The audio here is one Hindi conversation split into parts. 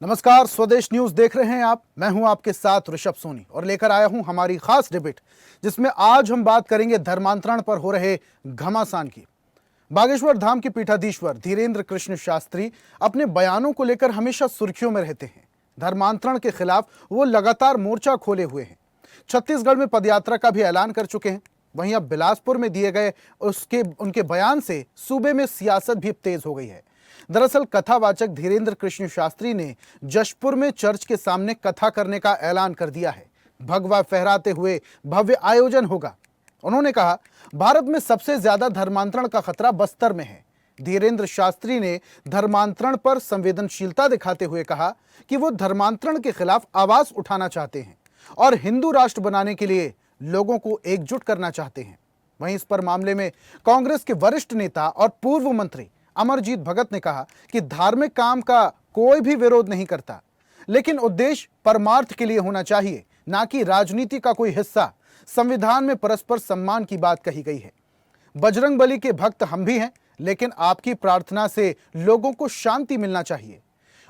नमस्कार, स्वदेश न्यूज देख रहे हैं आप। मैं हूं आपके साथ ऋषभ सोनी और लेकर आया हूं हमारी खास डिबेट, जिसमें आज हम बात करेंगे धर्मांतरण पर हो रहे घमासान की। बागेश्वर धाम के पीठाधीश्वर धीरेन्द्र कृष्ण शास्त्री अपने बयानों को लेकर हमेशा सुर्खियों में रहते हैं। धर्मांतरण के खिलाफ वो लगातार मोर्चा खोले हुए हैं। छत्तीसगढ़ में पदयात्रा का भी ऐलान कर चुके हैं। वहीं अब बिलासपुर में दिए गए उनके बयान से सूबे में सियासत भी तेज हो गई है। दरअसल कथावाचक धीरेन्द्र कृष्ण शास्त्री ने जशपुर में चर्च के सामने कथा करने का ऐलान कर दिया है। भगवा फहराते हुए भव्य आयोजन होगा। उन्होंने कहा, भारत में सबसे ज्यादा धर्मांतरण का खतरा बस्तर में है। धीरेन्द्र शास्त्री ने धर्मांतरण पर संवेदनशीलता दिखाते हुए कहा कि वो धर्मांतरण के खिलाफ आवाज उठाना चाहते हैं और हिंदू राष्ट्र बनाने के लिए लोगों को एकजुट करना चाहते हैं। वहीं इस पर मामले में कांग्रेस के वरिष्ठ नेता और पूर्व मंत्री अमरजीत भगत ने कहा कि धार्मिक काम का कोई भी विरोध नहीं करता, लेकिन उद्देश्य परमार्थ के लिए होना चाहिए, ना कि राजनीति का कोई हिस्सा। संविधान में परस्पर सम्मान की बात कही गई है। बजरंगबली के भक्त हम भी हैं, लेकिन आपकी प्रार्थना से लोगों को शांति मिलना चाहिए।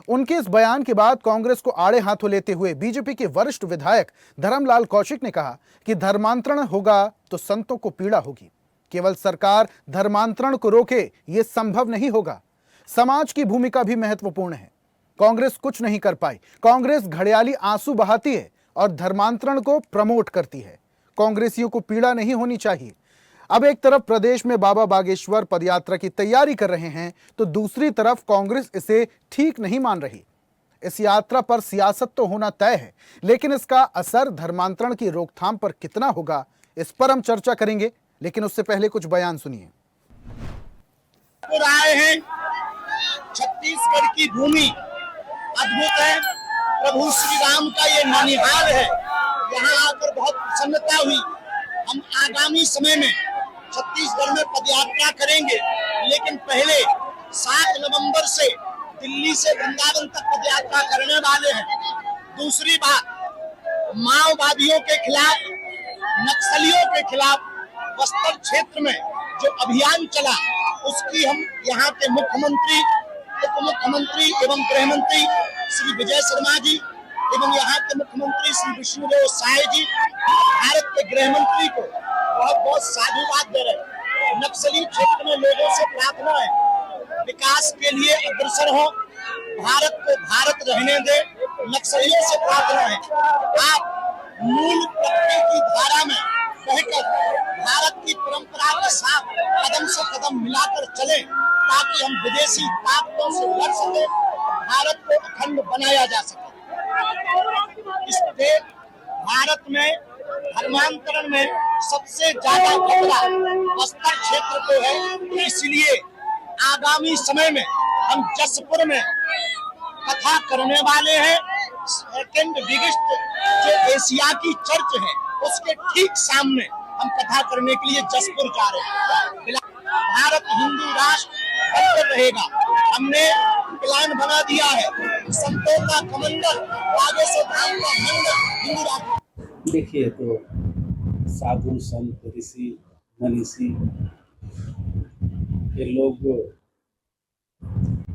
उनके इस बयान के बाद कांग्रेस को आड़े हाथों लेते हुए बीजेपी के वरिष्ठ विधायक धर्मलाल कौशिक ने कहा कि धर्मांतरण होगा तो संतों को पीड़ा होगी। केवल सरकार धर्मांतरण को रोके ये संभव नहीं होगा। समाज की भूमिका भी महत्वपूर्ण है। कांग्रेस कुछ नहीं कर पाई। कांग्रेस घड़ियाली आंसू बहाती है और धर्मांतरण को प्रमोट करती है। कांग्रेसियों को पीड़ा नहीं होनी चाहिए। अब एक तरफ प्रदेश में बाबा बागेश्वर पदयात्रा की तैयारी कर रहे हैं, तो दूसरी तरफ कांग्रेस इसे ठीक नहीं मान रही। इस यात्रा पर सियासत तो होना तय है, लेकिन इसका असर धर्मांतरण की रोकथाम पर कितना होगा, इस पर हम चर्चा करेंगे। लेकिन उससे पहले कुछ बयान सुनिए। आए हैं, छत्तीसगढ़ की भूमि अद्भुत है। प्रभु श्री राम का ये ननिहाल है। यहाँ आकर बहुत प्रसन्नता हुई। हम आगामी समय में छत्तीसगढ़ में पदयात्रा करेंगे, लेकिन पहले 7 नवंबर से दिल्ली से वृंदावन तक पदयात्रा करने वाले हैं। दूसरी बात, माओवादियों के खिलाफ, नक्सलियों के खिलाफ बस्तर क्षेत्र में जो अभियान चला, उसकी हम यहाँ के मुख्यमंत्री, उप मुख्यमंत्री एवं गृह मंत्री श्री विजय शर्मा जी एवं यहाँ के मुख्यमंत्री श्री विष्णुदेव साय जी, भारत के गृह मंत्री को बहुत बहुत साधुवाद दे रहे। नक्सली क्षेत्र में लोगों से प्रार्थना है, विकास के लिए अग्रसर हो, भारत को भारत रहने दे। नक्सलियों से प्रार्थना है, आप मूल प्रकृति की धारा में कहकर भारत की परंपरा के साथ कदम से कदम मिलाकर चले, ताकि हम विदेशी ताकतों से लड़ सके, भारत को अखंड बनाया जा सके। इसलिए भारत में धर्मांतरण में सबसे ज्यादा खतरा बस्तर क्षेत्र को है। इसलिए आगामी समय में हम जशपुर में कथा करने वाले हैं। सेकेंड बिगेस्ट जो एशिया की चर्च है, उसके ठीक सामने हम कथा करने के लिए जशपुर जा रहे हैं। भारत हिंदू राष्ट्र बनकर रहेगा। हमने प्लान बना दिया है, संतों का कमंडल, बागेश्वर धाम का मंडल हिंदू राष्ट्र। देखिए, तो साधु संत ऋषि मनीषी ये लोग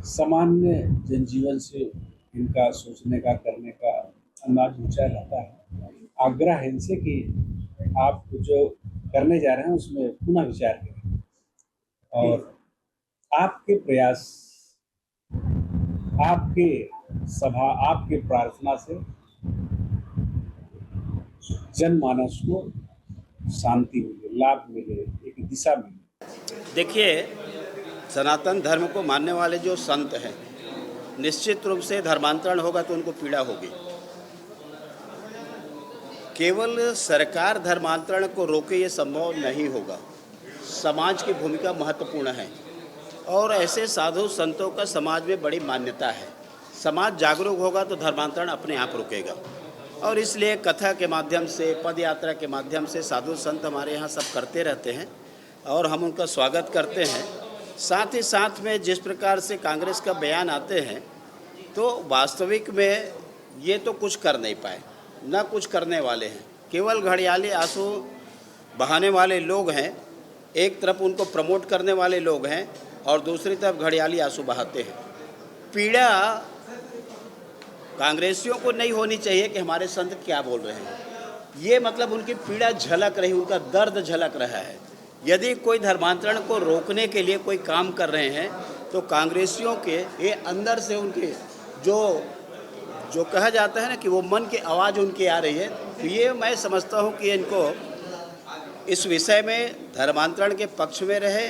सामान्य जनजीवन से इनका सोचने का करने का अंदाज ऊंचा रहता है। आग्रह है इनसे कि आप जो करने जा रहे हैं उसमें पुनः विचार करें और आपके प्रयास, आपके सभा, आपके प्रार्थना से जनमानस को शांति मिले, लाभ मिले, एक दिशा मिले। देखिए, सनातन धर्म को मानने वाले जो संत हैं, निश्चित रूप से धर्मांतरण होगा तो उनको पीड़ा होगी। केवल सरकार धर्मांतरण को रोके ये संभव नहीं होगा। समाज की भूमिका महत्वपूर्ण है और ऐसे साधु संतों का समाज में बड़ी मान्यता है। समाज जागरूक होगा तो धर्मांतरण अपने आप रुकेगा और इसलिए कथा के माध्यम से, पदयात्रा के माध्यम से साधु संत हमारे यहाँ सब करते रहते हैं और हम उनका स्वागत करते हैं। साथ ही साथ में जिस प्रकार से कांग्रेस का बयान आते हैं, तो वास्तविक में ये तो कुछ कर नहीं पाए, न कुछ करने वाले हैं। केवल घड़ियाली आंसू बहाने वाले लोग हैं। एक तरफ उनको प्रमोट करने वाले लोग हैं और दूसरी तरफ घड़ियाली आंसू बहाते हैं। पीड़ा कांग्रेसियों को नहीं होनी चाहिए कि हमारे संत क्या बोल रहे हैं। ये मतलब उनकी पीड़ा झलक रही, उनका दर्द झलक रहा है। यदि कोई धर्मांतरण को रोकने के लिए कोई काम कर रहे हैं तो कांग्रेसियों के ये अंदर से उनके जो कहा जाता है ना कि वो मन की आवाज़ उनकी आ रही है, तो ये मैं समझता हूँ कि इनको इस विषय में धर्मांतरण के पक्ष में रहे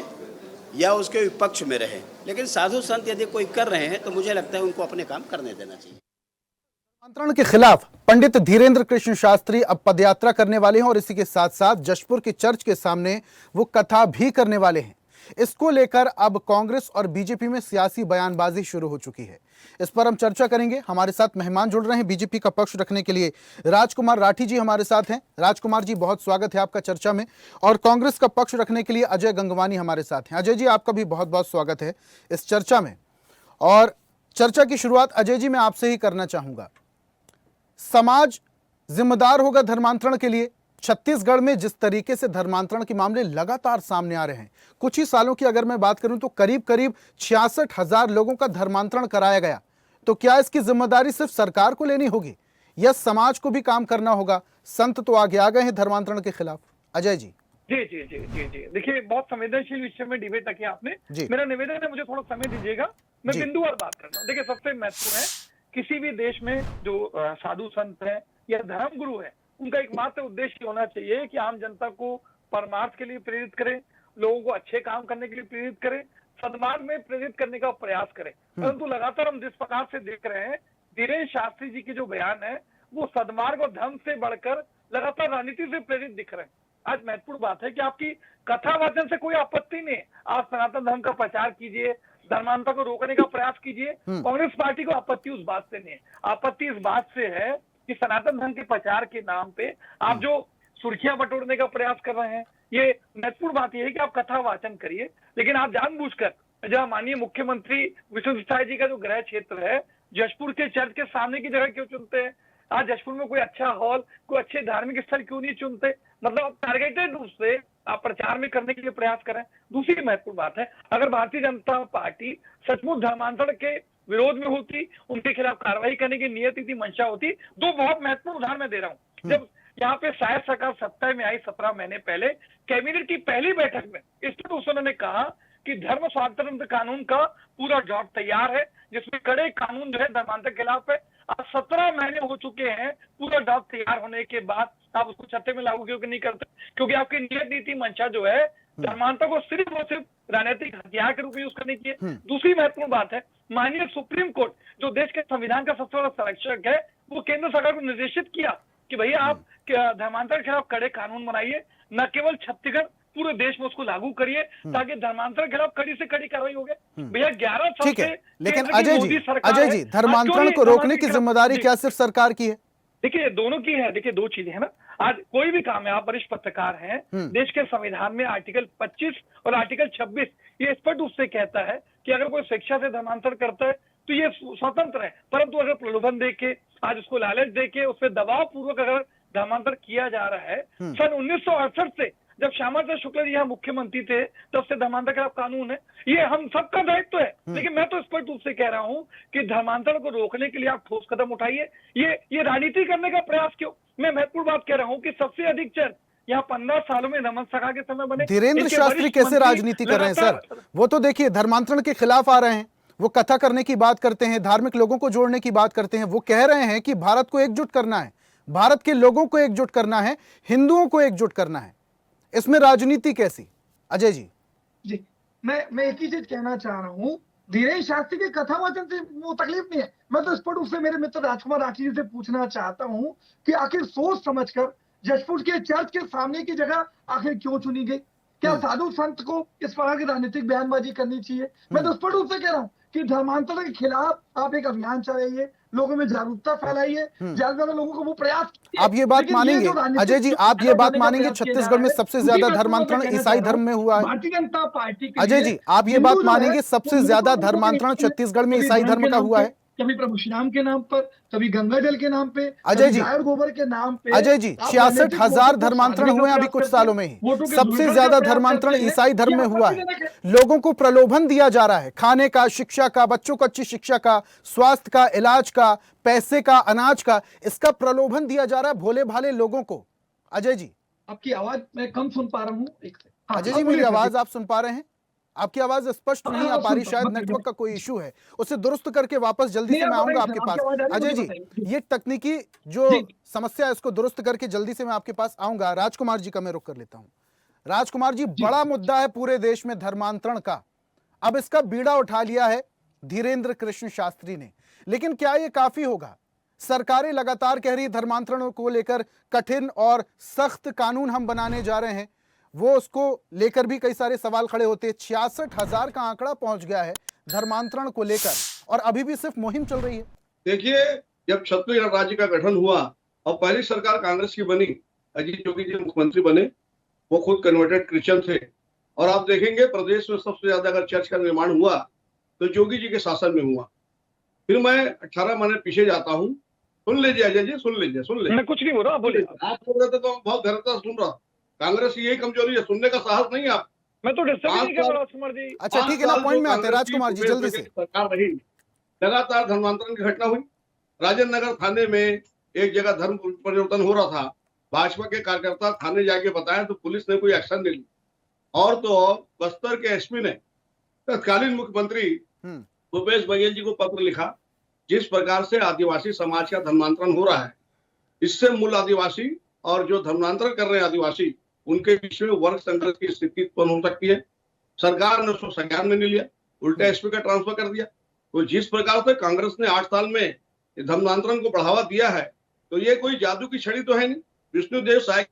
या उसके विपक्ष में रहे, लेकिन साधु संत यदि कोई कर रहे हैं तो मुझे लगता है उनको अपने काम करने देना चाहिए। धर्मांतरण के खिलाफ पंडित धीरेन्द्र कृष्ण शास्त्री अब पदयात्रा करने वाले हैं और इसी के साथ साथ जशपुर के चर्च के सामने वो कथा भी करने वाले हैं। इसको लेकर अब कांग्रेस और बीजेपी में सियासी बयानबाजी शुरू हो चुकी है। इस पर हम चर्चा करेंगे। हमारे साथ मेहमान जुड़ रहे हैं बीजेपी का पक्ष रखने के लिए। राजकुमार राठी जी हमारे साथ हैं। राजकुमार जी, बहुत स्वागत है आपका चर्चा में। और कांग्रेस का पक्ष रखने के लिए अजय गंगवानी हमारे साथ हैं। अजय जी, आपका भी बहुत बहुत स्वागत है इस चर्चा में। और चर्चा की शुरुआत अजय जी मैं आपसे ही करना चाहूंगा। समाज जिम्मेदार होगा धर्मांतरण के लिए? छत्तीसगढ़ में जिस तरीके से धर्मांतरण के मामले लगातार सामने आ रहे हैं, कुछ ही सालों की अगर मैं बात करूं तो करीब करीब 66,000 लोगों का धर्मांतरण कराया गया, तो क्या इसकी जिम्मेदारी सिर्फ सरकार को लेनी होगी या समाज को भी काम करना होगा? संत तो आगे आ गए हैं धर्मांतरण के खिलाफ। अजय जी। जी जी जी जी जी देखिए, बहुत संवेदनशील विषय में डिबेट रखी आपने। मेरा निवेदन है, मुझे थोड़ा समय दीजिएगा, मैं बिंदुवार बात करता हूँ। देखिए, सबसे महत्वपूर्ण है किसी भी देश में जो साधु संत है या धर्म गुरु है, उनका एकमात्र उद्देश्य होना चाहिए कि आम जनता को परमार्थ के लिए प्रेरित करें, लोगों को अच्छे काम करने के लिए प्रेरित करें, सद्मार्ग में प्रेरित करने का प्रयास करें। परंतु लगातार हम जिस प्रकार से देख रहे हैं, धीरेन्द्र शास्त्री जी की जो बयान है वो सद्मार्ग और धर्म से बढ़कर लगातार राजनीति से प्रेरित दिख रहे हैं। आज महत्वपूर्ण बात है कि आपकी कथा वाचन से कोई आपत्ति नहीं है, आप सनातन धर्म का प्रचार कीजिए, धर्मांतर को रोकने का प्रयास कीजिए। कांग्रेस पार्टी को आपत्ति उस बात से नहीं है। आपत्ति इस बात से है कि सनातन धर्म के प्रचार के नाम पे आप जो सुर्खियां बटोरने का प्रयास कर रहे हैं, ये महत्वपूर्ण बात यह है कि आप कथा वाचन करिए, लेकिन आप जानबूझकर जहां माननीय मुख्यमंत्री विष्णु साय जी का जो गृह क्षेत्र है, जशपुर के चर्च के सामने की जगह क्यों चुनते हैं? आज जशपुर में कोई अच्छा हॉल, कोई अच्छे धार्मिक स्थल क्यों नहीं चुनते? मतलब आप टारगेटेड रूप से आप प्रचार में करने के लिए प्रयास करें। दूसरी महत्वपूर्ण बात है, अगर भारतीय जनता पार्टी सचमुच धर्मांतरण के विरोध में होती, उनके खिलाफ कार्रवाई करने की नियत थी, मंशा होती, दो बहुत महत्वपूर्ण उदाहरण मैं दे रहा हूँ। जब यहाँ पे शायद सरकार सत्ता में आई 17 महीने पहले, कैबिनेट की पहली बैठक में इस पर उन्होंने कहा कि धर्म स्वातंत्र कानून का पूरा ड्राफ्ट तैयार है, जिसमें कड़े कानून जो है धर्मांतर के खिलाफ है। आज 17 महीने हो चुके हैं, पूरा ड्राफ्ट तैयार होने के बाद आप उसको छत्ते में लागू क्यों नहीं करते? क्योंकि आपकी नियत नीति मंशा जो है धर्मांतर को सिर्फ और सिर्फ राजनीतिक हथियार के रूप में यूज करने की है। दूसरी महत्वपूर्ण बात है, माननीय सुप्रीम कोर्ट जो देश के संविधान का सबसे बड़ा संरक्षक है, वो केंद्र सरकार को निर्देशित किया कि भैया आप धर्मांतर के खिलाफ कड़े कानून बनाइए, न केवल छत्तीसगढ़, पूरे देश में उसको लागू करिए ताकि धर्मांतर के खिलाफ कड़ी से कड़ी कार्रवाई हो गए। भैया 11 साल ठीक है, लेकिन अजय जी धर्मांतरण को रोकने की जिम्मेदारी क्या सिर्फ सरकार की है? देखिए, दोनों की है। देखिए, दो चीजें हैं ना। आज कोई भी काम है, आप वरिष्ठ पत्रकार हैं, देश के संविधान में आर्टिकल 25 और आर्टिकल 26 ये स्पष्ट रूप से कहता है कि अगर कोई शिक्षा से धर्मांतर करता है तो ये स्वतंत्र है, परंतु अगर प्रलोभन देके, आज उसको लालच देके, उस पर दबाव पूर्वक अगर धर्मांतर किया जा रहा है, सन 1968 से जब श्यामा प्रसाद शुक्ला जी यहाँ मुख्यमंत्री थे तब से धर्मांतर के खिलाफ कानून है, ये हम सबका दायित्व है। लेकिन मैं तो स्पष्ट रूप से कह रहा हूँ कि धर्मांतरण को रोकने के लिए आप ठोस कदम उठाइए। ये राजनीति करने का प्रयास क्यों? मैं महत्वपूर्ण बात कह रहा हूँ कि सबसे अधिक चर्च यहाँ 15 सालों में नमन सखा के समय बने। धीरेन्द्र शास्त्री कैसे राजनीति कर रहे हैं सर? वो तो देखिए धर्मांतरण के खिलाफ आ रहे हैं, वो कथा करने की बात करते हैं, धार्मिक लोगों को जोड़ने की बात करते हैं। वो कह रहे हैं कि भारत को एकजुट करना है, भारत के लोगों को एकजुट करना है, हिंदुओं को एकजुट करना है। इसमें राजनीति कैसी? अजय जी। जी, मैं एक ही चीज कहना चाह रहा हूँ, धीरेन्द्र शास्त्री के कथा वाचन से वो तकलीफ नहीं है। मैं तो स्पष्ट रूप से मेरे मित्र राजकुमार राठी जी से पूछना चाहता हूँ कि आखिर सोच समझकर जशपुर के चर्च के सामने की जगह आखिर क्यों चुनी गई? क्या साधु संत को इस प्रकार की राजनीतिक बयानबाजी करनी चाहिए? मैं तो स्पष्ट रूप से कह रहा हूँ कि धर्मांतरण के खिलाफ आप एक अभियान चलाइए, लोगों में जागरूकता फैलाइए, ज्यादा लोगों को वो प्रयास। आप ये बात मानेंगे अजय जी, आप ये बात मानेंगे छत्तीसगढ़ में सबसे ज्यादा धर्मांतरण ईसाई धर्म में हुआ है? भारतीय जनता पार्टी अजय जी, आप ये बात मानेंगे सबसे ज्यादा धर्मांतरण छत्तीसगढ़ में ईसाई धर्म का हुआ है? कभी प्रभु श्री राम के नाम पर, कभी गंगा जल के नाम पे, अजय कभी जी, गाय और गोबर के नाम पे। अजय जी, 66,000 धर्मांतरण हुए हैं अभी कुछ सालों में ही। सबसे ज्यादा धर्मांतरण ईसाई धर्म में हुआ है। लोगों को प्रलोभन दिया जा रहा है, खाने का, शिक्षा का, बच्चों को अच्छी शिक्षा का, स्वास्थ्य का, इलाज का, पैसे का, अनाज का, इसका प्रलोभन दिया जा रहा है भोले भाले लोगों को। अजय जी, आपकी आवाज मैं कम सुन पा रहा हूँ। अजय जी, मेरी आवाज आप सुन पा रहे हैं? आपकी आवाज स्पष्ट नहीं आ पा रही, शायद नेटवर्क का कोई इशू है। उसे दुरुस्त करके वापस जल्दी से मैं आऊंगा आपके पास। अजय जी, ये तकनीकी जो समस्या है इसको दुरुस्त करके जल्दी से मैं आपके पास आऊंगा। राजकुमार जी का मैं रुख कर लेता हूं। राजकुमार जी, बड़ा मुद्दा है पूरे देश में धर्मांतरण का। अब इसका बीड़ा उठा लिया है धीरेन्द्र कृष्ण शास्त्री ने, लेकिन क्या ये काफी होगा? सरकारें लगातार कह रही धर्मांतरण को लेकर कठिन और सख्त कानून हम बनाने जा रहे हैं, वो उसको लेकर भी कई सारे सवाल खड़े होते हैं। 66,000 का आंकड़ा पहुंच गया है धर्मांतरण को लेकर, और अभी भी सिर्फ मुहिम चल रही है। देखिए, जब छत्तीसगढ़ राज्य का गठन हुआ और पहली सरकार कांग्रेस की बनी, अजीत जोगी जी मुख्यमंत्री बने, वो खुद कन्वर्टेड क्रिश्चियन थे। और आप देखेंगे प्रदेश में सबसे ज्यादा अगर चर्च का निर्माण हुआ तो जोगी जी के शासन में हुआ। फिर मैं 18 महीने पीछे जाता हूँ। सुन लीजिए अजय जी, सुन लीजिए। मैं कुछ नहीं बोल रहा, बोलिए। आप बोल रहे थे तो बहुत गहरता सुन रहा। कांग्रेस की यही कमजोरी है, सुनने का साहस नहीं है आप। मैं तो डिस्टर्ब नहीं कर रहा राजकुमार जी। अच्छा ठीक है ना, पॉइंट में आते हैं राजकुमार जी, जल्दी से। सरकार रही, लगातार धर्मांतरण की घटना हुई। राजेंद्र नगर थाने में एक जगह धर्म परिवर्तन हो रहा था, भाजपा के कार्यकर्ता थाने जाके बताया तो पुलिस ने कोई एक्शन नहीं लिया। और तो और बस्तर के एसपी ने तत्कालीन मुख्यमंत्री भूपेश बघेल जी को पत्र लिखा, जिस प्रकार से आदिवासी समाज का धर्मांतरण हो रहा है, इससे मूल आदिवासी और जो धर्मांतरण कर रहे हैं आदिवासी, उनके बीच में वर्ग संघर्ष की स्थिति उत्पन्न हो सकती है। सरकार ने उसको संज्ञान में नहीं लिया, उल्टा एसपी का ट्रांसफर कर दिया। तो जिस प्रकार से कांग्रेस ने 8 साल में धर्मांतरण को बढ़ावा दिया है, तो ये कोई जादू की छड़ी तो है नहीं। विष्णुदेव साय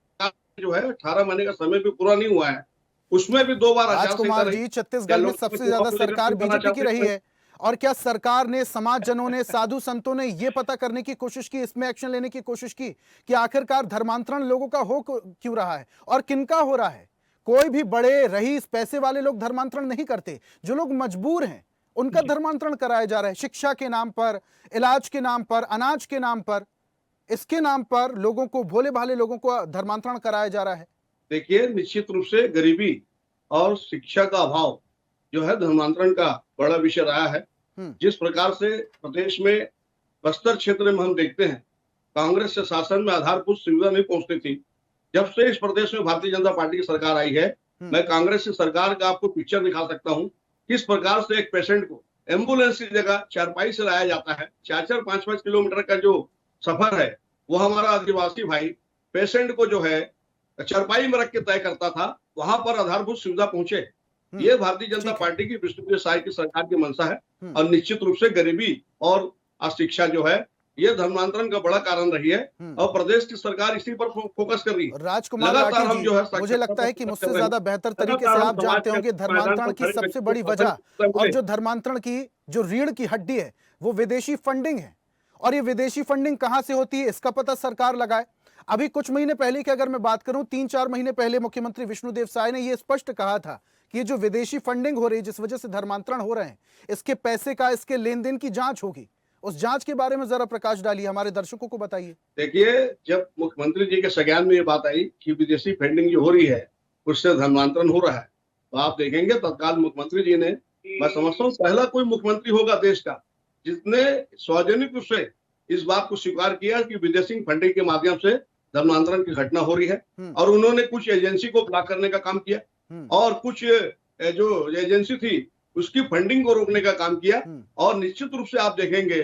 जो है 18 महीने का समय भी पूरा नहीं हुआ है, उसमें भी 2 बार राजकुमार जी, छत्तीसगढ़ में सबसे ज्यादा सरकार बीजेपी की रही है, और क्या सरकार ने, समाज जनों ने, साधु संतों ने यह पता करने की कोशिश की, इसमें एक्शन लेने की कोशिश की कि आखिरकार धर्मांतरण लोगों का हो क्यों रहा है और किनका हो रहा है? कोई भी बड़े रईस पैसे वाले लोग धर्मांतरण नहीं करते, जो लोग मजबूर हैं उनका धर्मांतरण कराया जा रहा है। शिक्षा के नाम पर, इलाज के नाम पर, अनाज के नाम पर, इसके नाम पर लोगों को, भोले भाले लोगों को धर्मांतरण कराया जा रहा है। देखिए, निश्चित रूप से गरीबी और शिक्षा का अभाव जो है धर्मांतरण का बड़ा विषय रहा है। जिस प्रकार से प्रदेश में बस्तर क्षेत्र में हम देखते हैं, कांग्रेस के शासन में आधारभूत सुविधा नहीं पहुंचती थी। जब से इस प्रदेश में भारतीय जनता पार्टी की सरकार आई है, मैं कांग्रेस की सरकार का आपको पिक्चर दिखा सकता हूं, किस प्रकार से एक पेशेंट को एम्बुलेंस की जगह चारपाई से लाया जाता है। 4-4, 5-5 किलोमीटर का जो सफर है, वो हमारा आदिवासी भाई पेशेंट को जो है चारपाई में रख के तय करता था, वहां पर आधारभूत सुविधा पहुंचे। ये भारतीय जनता पार्टी की विष्णुदेव साय की सरकार की मंशा है। और निश्चित रूप से गरीबी और अशिक्षा जो है, ये धर्मांतरण का बड़ा कारण रही है, और प्रदेश की सरकार इसी पर फोकस कर रही है। राजकुमार जी, मुझे लगता है कि मुझसे ज्यादा बेहतर तरीके से आप जानते होंगे धर्मांतरण की सबसे बड़ी वजह, और जो धर्मांतरण की जो रीढ़ की हड्डी है, वो विदेशी फंडिंग है। और ये विदेशी फंडिंग कहां से होती है, इसका पता सरकार लगाए। अभी कुछ महीने पहले की अगर मैं बात करूं, 3-4 महीने पहले मुख्यमंत्री विष्णुदेव साय ने यह स्पष्ट कहा था कि ये जो विदेशी फंडिंग हो रही है, जिस वजह से धर्मांतरण हो रहे हैं, इसके पैसे का, इसके लेन देन की जांच होगी। उस जांच के बारे में जरा प्रकाश डालिए, हमारे दर्शकों को बताइए। देखिए, जब मुख्यमंत्री जी के संज्ञान में ये बात आई कि विदेशी फंडिंग जो हो रही है उससे धर्मांतरण हो रहा है, तो आप देखेंगे तत्काल मुख्यमंत्री जी ने, मैं समझता हूँ पहला कोई मुख्यमंत्री होगा देश का जिसने सार्वजनिक रूप से इस बात को स्वीकार किया कि विदेशी फंडिंग के माध्यम से धर्मांतरण की घटना हो रही है। और उन्होंने कुछ एजेंसी को ब्लॉक करने का काम किया, और कुछ जो एजेंसी थी उसकी फंडिंग को रोकने का काम किया। और निश्चित रूप से आप देखेंगे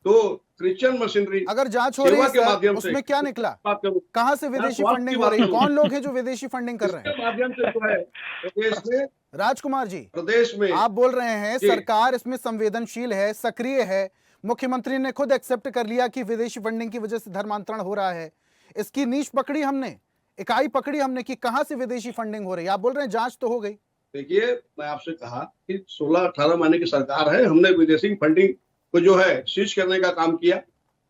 तो क्रिश्चियन मशीनरी अगर जांच हो रही है के माध्यम से, उसमें क्या निकला, कहां से विदेशी फंडिंग हो रही है, कौन लोग हैं जो विदेशी फंडिंग कर रहे हैं माध्यम से जो है प्रदेश में। राजकुमार जी, प्रदेश में आप बोल रहे हैं सरकार इसमें संवेदनशील है, सक्रिय है, मुख्यमंत्री ने खुद एक्सेप्ट कर लिया कि विदेशी फंडिंग की वजह से धर्मांतरण हो रहा है, इसकी नीश पकड़ी हमने, इकाई पकड़ी हमने कि कहां से विदेशी फंडिंग हो रही है। आप बोल रहे हैं जांच तो हो गई। देखिए, मैं आपसे कहा कि 16-18 महीने की सरकार है, हमने विदेशी फंडिंग को जो है सीज करने का काम किया,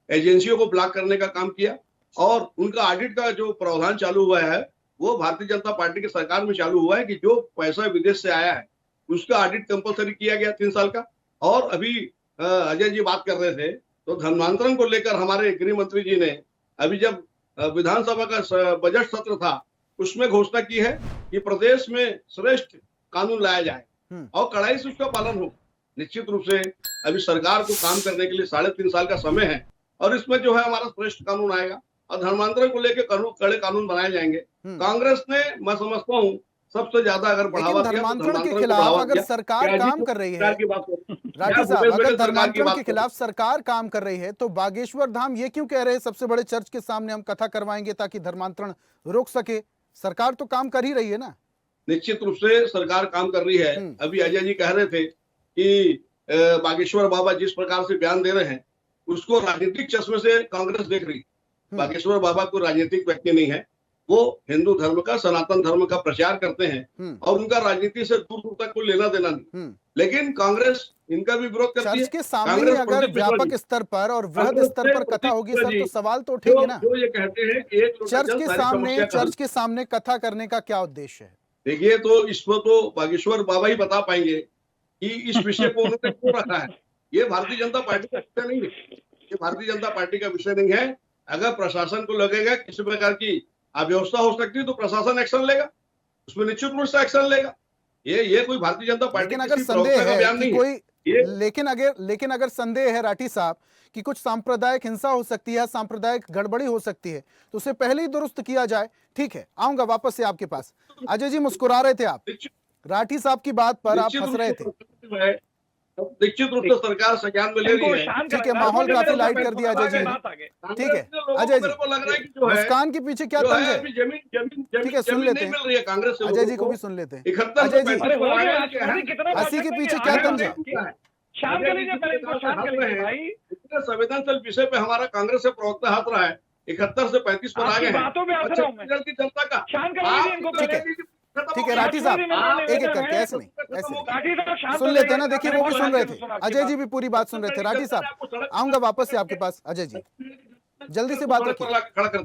एजेंसियों को ब्लॉक करने का काम किया, और उनका ऑडिट का जो प्रावधान चालू हुआ है वो भारतीय जनता पार्टी की सरकार में चालू हुआ है कि जो पैसा विदेश से आया है उसका ऑडिट कंपलसरी किया गया 3 साल का। और अभी अजय जी बात कर रहे थे, तो धर्मांतरण को लेकर हमारे गृह मंत्री जी ने अभी जब विधानसभा का बजट सत्र था उसमें घोषणा की है कि प्रदेश में श्रेष्ठ कानून लाया जाए और कड़ाई से उसका पालन हो। निश्चित रूप से अभी सरकार को काम करने के लिए 3.5 साल का समय है और इसमें जो है हमारा श्रेष्ठ कानून आएगा और धर्मांतरण को लेकर कड़े कानून बनाए जाएंगे। कांग्रेस ने, मैं समझता हूँ, सबसे ज्यादा अगर बढ़ावा दिया धर्मांतरण के खिलाफ अगर सरकार काम कर रही है, राठी साहब, अगर धर्मांतरण के खिलाफ सरकार काम कर रही है तो बागेश्वर धाम ये क्यों कह रहे हैं सबसे बड़े चर्च के सामने हम कथा करवाएंगे ताकि धर्मांतरण रोक सके? सरकार तो काम कर ही रही है ना। निश्चित रूप से सरकार काम कर रही है। अभी अजय जी कह रहे थे कि बागेश्वर बाबा जिस प्रकार से बयान दे रहे हैं उसको राजनीतिक चश्मे से कांग्रेस देख रही। बागेश्वर बाबा को राजनीतिक व्यक्ति नहीं है, वो हिंदू धर्म का, सनातन धर्म का प्रचार करते हैं और उनका राजनीति से दूर दूर तक कोई लेना देना नहीं। लेकिन कांग्रेस इनका भी विरोध करती है। चर्च के सामने अगर व्यापक स्तर पर और वृहद स्तर पर कथा होगी सर तो सवाल तो उठेंगे ना। जो ये कहते हैं कि चर्च के सामने कथा करने का क्या उद्देश्य है? देखिए, तो इसको तो बागेश्वर बाबा ही बता पाएंगे कि इस विषय को उन्होंने क्यों रखा है। ये भारतीय जनता पार्टी का विषय नहीं है, ये भारतीय जनता पार्टी का विषय नहीं है। अगर प्रशासन को लगेगा किसी प्रकार की अव्यवस्था हो सकती है तो प्रशासन एक्शन लेगा, उसमें निश्चित रूप से एक्शन लेगा। ये कोई भारतीय जनता पार्टी का संदेह है कि कोई, लेकिन अगर संदेह है राठी साहब कि कुछ सांप्रदायिक हिंसा हो सकती है, सांप्रदायिक गड़बड़ी हो सकती है, तो उसे पहले ही दुरुस्त किया जाए। ठीक है, आऊंगा वापस से आपके पास। अजय जी मुस्कुरा रहे थे आप, राठी साहब की बात पर आप हंस रहे थे। निश्चित रूप से सरकार संज्ञान में ले रही है। ठीक है, माहौल काफी लाइट कर दिया अजय जी ने। ठीक है अजय जी, मुस्कान के पीछे क्या तंज है? ठीक है, सुन लेते हैं, कांग्रेस अजय जी को भी सुन लेते हैं। 71 अजय जी, हंसी के पीछे क्या तंज है? शांत कर लीजिए, इतने संवेदनशील विषय पे हमारा कांग्रेस से प्रवक्ता हाथ रहा है, 71 से 35 पर आ गए जनता का। ठीक है राठी साहब, एक एक करके, ऐसे नहीं, सुन लेते हैं ना। देखिए वो भी सुन रहे थे, अजय जी भी पूरी बात सुन रहे थे। राठी साहब, आऊंगा वापस से आपके पास। अजय जी जल्दी से बात रखिए।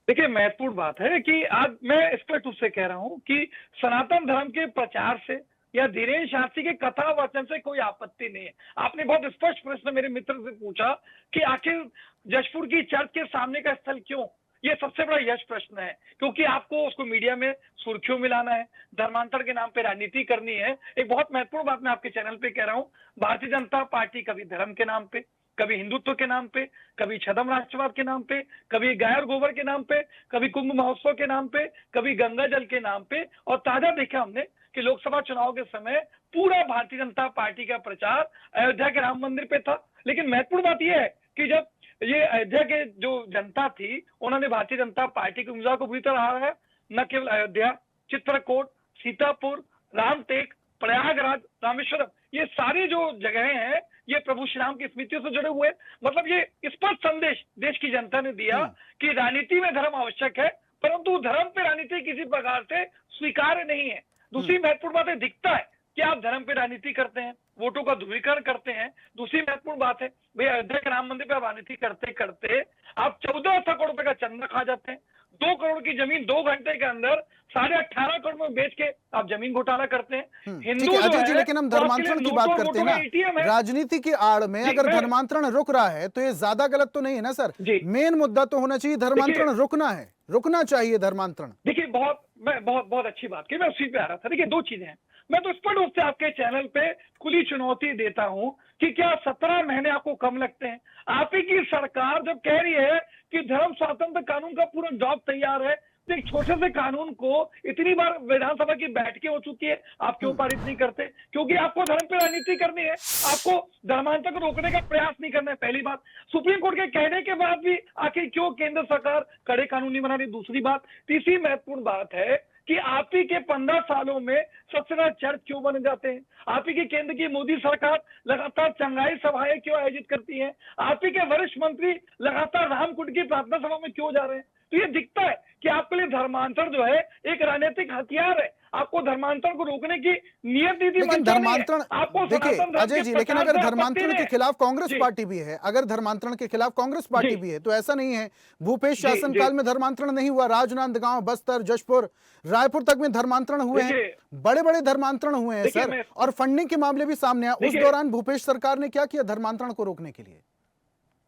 देखिए, महत्वपूर्ण बात है कि आज मैं स्पष्ट रूप से कह रहा हूं कि सनातन धर्म के प्रचार से या धीरेन्द्र शास्त्री के कथा वचन से कोई आपत्ति नहीं है। आपने बहुत स्पष्ट प्रश्न मेरे मित्र से पूछा कि आखिर जशपुर की चर्च के सामने का स्थल क्यों? ये सबसे बड़ा यश प्रश्न है, क्योंकि आपको उसको मीडिया में सुर्खियों में लाना है, धर्मांतरण के नाम पे राजनीति करनी है। एक बहुत महत्वपूर्ण बात मैं आपके चैनल पे कह रहा हूं, भारतीय जनता पार्टी कभी धर्म के नाम पे, कभी हिंदुत्व के नाम पे, कभी छदम राष्ट्रवाद के नाम पे, कभी गाय और गोबर के नाम पे, कभी कुंभ महोत्सव के नाम पे, कभी गंगा जल के नाम पे, और ताजा देखा हमने कि लोकसभा चुनाव के समय पूरा भारतीय जनता पार्टी का प्रचार अयोध्या के राम मंदिर पे था। लेकिन महत्वपूर्ण बात यह है कि जब ये अयोध्या के जो जनता थी उन्होंने भारतीय जनता पार्टी की ऊर्जा को बुरी तरह हारा है। न केवल अयोध्या, चित्रकूट, सीतापुर, रामटेक, प्रयागराज, रामेश्वरम, ये सारी जो जगहें हैं ये प्रभु श्री राम की स्मृतियों से जुड़े हुए। मतलब ये स्पष्ट संदेश देश की जनता ने दिया कि राजनीति में धर्म आवश्यक है, परंतु धर्म पे राजनीति किसी प्रकार से स्वीकार्य नहीं है। दूसरी महत्वपूर्ण बात है, दिखता है कि आप धर्म पे राजनीति करते हैं, वोटों का ध्रुवीकरण करते हैं। दूसरी महत्वपूर्ण बात है, भाई अयोध्या के राम मंदिर पे राजनीति करते करते आप 14 करोड़ रुपए का चंदा खा जाते हैं। 2 करोड़ की जमीन 2 घंटे के अंदर 18.5 करोड़ में बेच के आप जमीन घोटाला करते हैं। ठीक है अजय जी, लेकिन हम धर्मांतरण की बात करते हैं ना, राजनीति की आड़ में अगर धर्मांतरण रुक रहा है तो ये ज्यादा गलत तो नहीं है ना सर? मेन मुद्दा तो होना चाहिए धर्मांतरण रुकना है, रुकना चाहिए धर्मांतरण। देखिए, बहुत अच्छी बात की, मैं उसी पे आ रहा था। देखिए, 2 चीजें हैं। मैं तो स्पष्ट रूप से आपके चैनल पे खुली चुनौती देता हूं कि क्या 17 महीने आपको कम लगते हैं? आप ही की सरकार जब कह रही है कि धर्म स्वातंत्र कानून का पूरा ड्राफ्ट तैयार है, तो एक छोटे से कानून को इतनी बार विधानसभा की बैठकें हो चुकी है, आप क्यों पारित नहीं करते? क्योंकि आपको धर्म पे राजनीति करनी है, आपको धर्मांतरण को रोकने का प्रयास नहीं करना है। पहली बात, सुप्रीम कोर्ट के कहने के बाद भी आखिर क्यों केंद्र सरकार कड़े कानून नहीं बना रही? दूसरी बात, तीसरी महत्वपूर्ण बात है कि आप ही के 15 सालों में सबसे ज्यादा चर्च क्यों बन जाते हैं? आप ही के केंद्र की मोदी सरकार लगातार चंगाई सभाएं क्यों आयोजित करती है? आप ही के वरिष्ठ मंत्री लगातार रामकुंड की प्रार्थना सभा में क्यों जा रहे हैं? तो ये दिखता है कि आपके लिए धर्मांतरण जो है एक राजनीतिक हथियार है। आपको धर्मांतरण को रोकने की नियत नीति लेकिन धर्मांतरण, देखिए अजय जी, लेकिन अगर धर्मांतरण के खिलाफ कांग्रेस पार्टी भी है, अगर धर्मांतरण के खिलाफ कांग्रेस पार्टी भी है, तो ऐसा नहीं है भूपेश शासनकाल में धर्मांतरण नहीं हुआ। राजनांदगांव, बस्तर, जशपुर, रायपुर तक में धर्मांतरण हुए हैं, बड़े बड़े धर्मांतरण हुए हैं सर, और फंडिंग के मामले भी सामने आए। उस दौरान भूपेश सरकार ने क्या किया धर्मांतरण को रोकने के लिए?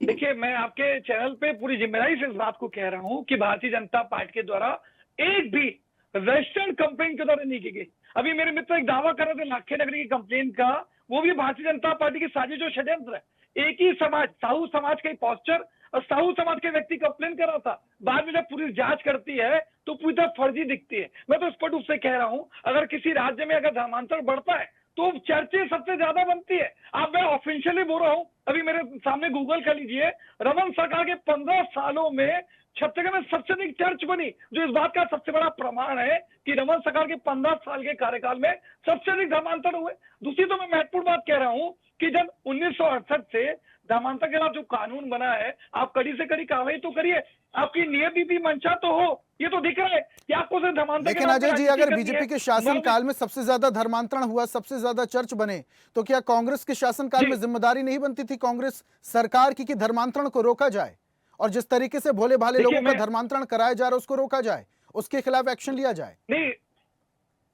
देखिए, मैं आपके चैनल पे पूरी जिम्मेदारी से इस बात को कह रहा हूं कि भारतीय जनता पार्टी के द्वारा एक भी रजिस्टर्ड कंप्लेन के द्वारा नहीं की गई। अभी मेरे मित्र एक दावा कर रहे थे लाखे नगरी की कंप्लेन का, वो भी भारतीय जनता पार्टी की साजिश और षड्यंत्र है। एक ही समाज, साहू समाज का पोस्टर और साहू समाज के व्यक्ति कंप्लेन कर रहा था। बाद में जब पुलिस जांच करती है तो पूरी तरह फर्जी दिखती है। मैं तो स्पष्ट रूप से कह रहा हूं, अगर किसी राज्य में अगर धर्मांतरण बढ़ता है तो चर्चे सबसे ज्यादा बनती है। अब मैं ऑफिशियली बोल रहा हूं, अभी मेरे सामने गूगल कर लीजिए, रमन सरकार के 15 सालों में छत्तीसगढ़ में सबसे अधिक चर्च बनी, जो इस बात का सबसे बड़ा प्रमाण है कि रमन सरकार के 15 साल के कार्यकाल में सबसे अधिक धर्मांतरण हुए। दूसरी तो मैं महत्वपूर्ण बात कह रहा हूं कि जब 1968 से धर्मांतरण के खिलाफ जो कानून बना है, आप कड़ी से कड़ी कार्रवाई तो करिए, आपकी नियत नीति मंशा तो हो। ये तो दिख रहा है कि आपको सिर्फ धर्मांतरण। लेकिन अजय जी, अगर बीजेपी के शासन काल में सबसे ज्यादा धर्मांतरण हुआ, सबसे ज्यादा चर्च बने, तो क्या कांग्रेस के शासन काल में जिम्मेदारी नहीं बनती थी कांग्रेस सरकार की कि धर्मांतरण को रोका जाए, और जिस तरीके से भोले भाले लोगों का धर्मांतरण कराया जा रहा है उसको रोका जाए, उसके खिलाफ एक्शन लिया जाए? नहीं,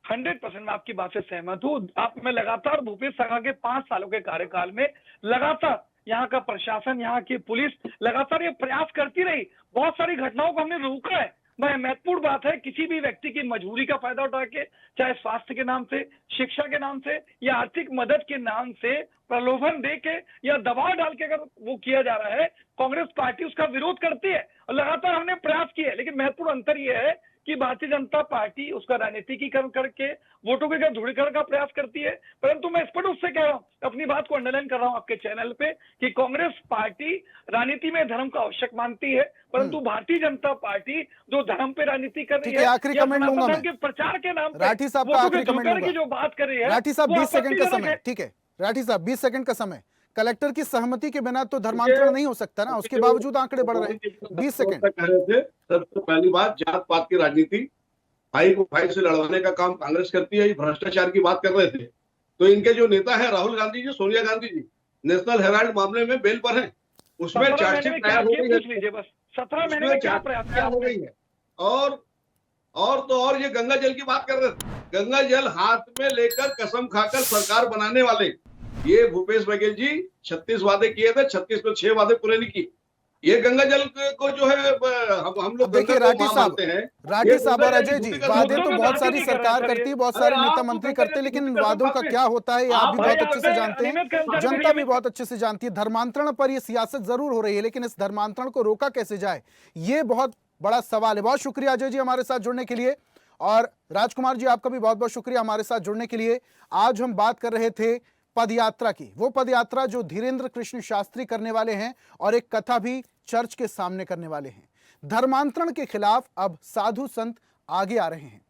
100% मैं आपकी बात से सहमत हूं। आप मैं लगातार भूपेश सरकार के 5 सालों के कार्यकाल में लगातार यहाँ का प्रशासन, यहाँ की पुलिस लगातार ये प्रयास करती रही। बहुत सारी घटनाओं को हमने रोका है। मैं महत्वपूर्ण बात है, किसी भी व्यक्ति की मजबूरी का फायदा उठा के, चाहे स्वास्थ्य के नाम से, शिक्षा के नाम से या आर्थिक मदद के नाम से प्रलोभन दे के या दबाव डाल के अगर वो किया जा रहा है, कांग्रेस पार्टी उसका विरोध करती है और लगातार हमने प्रयास किया है। लेकिन महत्वपूर्ण अंतर यह है कि भारतीय जनता पार्टी उसका राजनीतिकीकरण करके वोटों के ध्रुवीकरण का प्रयास करती है। परंतु मैं स्पष्ट रूप से कह रहा हूं, अपनी बात को अंडरलाइन कर रहा हूं आपके चैनल पे, कि कांग्रेस पार्टी राजनीति में धर्म का आवश्यक मानती है, परंतु भारतीय जनता पार्टी जो धर्म पे राजनीति कर रही है, आखिरी कमेंट लूंगा मैं, के प्रचार के नाम पे राठी साहब का आखिरी कमेंट लूंगा, जो बात कर रही है, राठी साहब 20 सेकंड का समय, ठीक है राठी साहब 20 सेकंड का समय। कलेक्टर की सहमति के बिना तो धर्मांतरण नहीं हो सकता ना, उसके बावजूद आंकड़े बढ़ रहे हैं। 20 सेकंड। कह रहे थे, सबसे पहली बात, जात पात की राजनीति, भाई को भाई से लड़वाने का काम कांग्रेस करती है। भ्रष्टाचार की बात कर रहे थे, तो इनके जो नेता है राहुल गांधी जी, सोनिया गांधी जी, नेशनल हेराल्ड मामले में बेल पर हैं, उसमें चार्जशीट तैयार हो गई है, 17 महीने में क्या प्रयास किया हो गई है। और ये गंगा जल की बात कर रहे थे, गंगा जल हाथ में लेकर कसम खाकर सरकार बनाने वाले ये भूपेश बघेल जी 36 वादे किए थे, 36 में 6 वादे पूरे नहीं किए। ये गंगा जल को जो है हम लोग देखिए राठी साहब और अजय जी, वादे तो बहुत सारी सरकार करती है, बहुत सारे नेता मंत्री करते हैं, लेकिन इन वादों का क्या होता है ये आप भी बहुत अच्छे से जानते हैं, जनता भी बहुत अच्छे से जानती है। धर्मांतरण पर ये सियासत जरूर हो रही है, लेकिन इस धर्मांतरण को रोका कैसे जाए, ये बहुत बड़ा सवाल है। बहुत शुक्रिया अजय जी हमारे साथ जुड़ने के लिए, और राजकुमार जी आपका भी बहुत बहुत शुक्रिया हमारे साथ जुड़ने के लिए। आज हम बात कर रहे थे पदयात्रा की, वो पदयात्रा जो धीरेन्द्र कृष्ण शास्त्री करने वाले हैं, और एक कथा भी चर्च के सामने करने वाले हैं। धर्मांतरण के खिलाफ अब साधु संत आगे आ रहे हैं,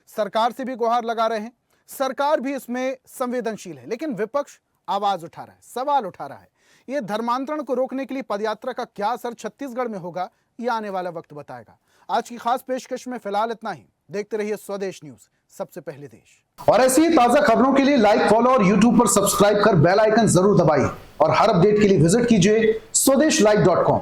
सरकार से भी गुहार लगा रहे हैं, सरकार भी इसमें संवेदनशील है, लेकिन विपक्ष आवाज उठा रहा है, सवाल उठा रहा है। ये धर्मांतरण को रोकने के लिए पदयात्रा का क्या असर छत्तीसगढ़ में होगा, ये आने वाला वक्त बताएगा। आज की खास पेशकश में फिलहाल इतना ही। देखते रहिए स्वदेश न्यूज, सबसे पहले देश। और ऐसी ही ताजा खबरों के लिए लाइक, फॉलो और यूट्यूब पर सब्सक्राइब कर बेल आइकन जरूर दबाइए, और हर अपडेट के लिए विजिट कीजिए स्वदेशलाइव.com।